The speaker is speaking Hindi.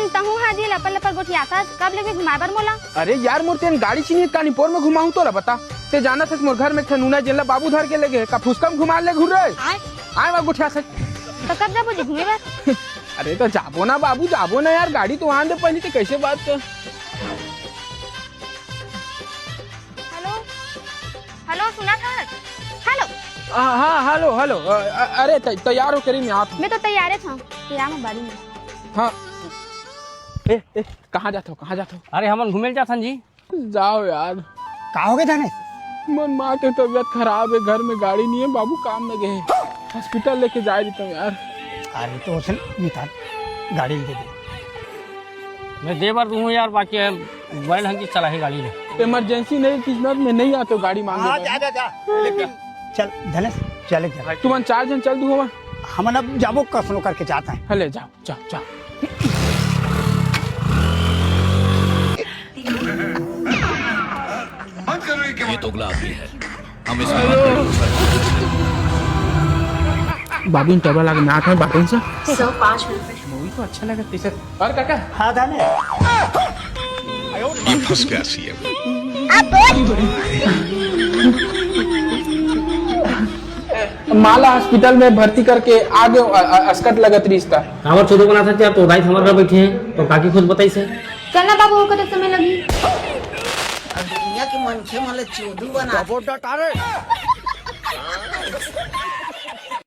तहु हाजी लपल लपल गोठियाता कब लेके घुमाबर मोला। अरे यार मोर तेन गाड़ी छीनी कानीपुर में घुमाऊं तो ला बता ते जाना था मोर घर में खनूना जेला बाबू धर के लगे का फुसकम घुमा ले घुर रहे आए बा गोठिया से तो कब जाबो जी घूमे बार। अरे तो जाबो ना बाबू जाबो ना यार गाड़ी तो आन दे पहले ते कैसे बात कर। हेलो हेलो सुना था हेलो। हाँ हेलो हेलो अरे तैयार हो करी मैं आप मैं तो तैयार था तैयार हूं बाड़ी में। हाँ ए कहाँ जाते हो अरे हम घूमे जाथन जी। जाओ यार कहाँ हो गए थाने मन माँ के तबीयत खराब है घर में गाड़ी नहीं है बाबू काम में गए हॉस्पिटल लेके जा रही हूँ यार। अरे तो उसे निकाल गाड़ी दे दे मैं दे बार दूँ यार बाकी बैल हम की चला है गाड़ी में इमरजेंसी नहीं किस्मत में नहीं आते गाड़ी मांगे जा लेकिन चल धनेश चले जा तुम चार जन चल दूँ हम अब जाबो कसनो करके जाता है। हले जाओ जाओ जाओ ये तो गुलाब भी है हम इस बाबू टेबल आगे मैं आता है बाटन से 105 रुपए। मूवी तो अच्छा लगा टी शर्ट और काका हाँ धाने ये फंस गया सी है। माला हॉस्पिटल में भर्ती करके आगे अस्कट लगत रिश्ता हमारे छोटो बना था तो दाई हमारे घर बैठे हैं तो काकी खुद बताई से चलना बाबू को तो समय लगी। दुनिया के मनखे मन ल चोदू बना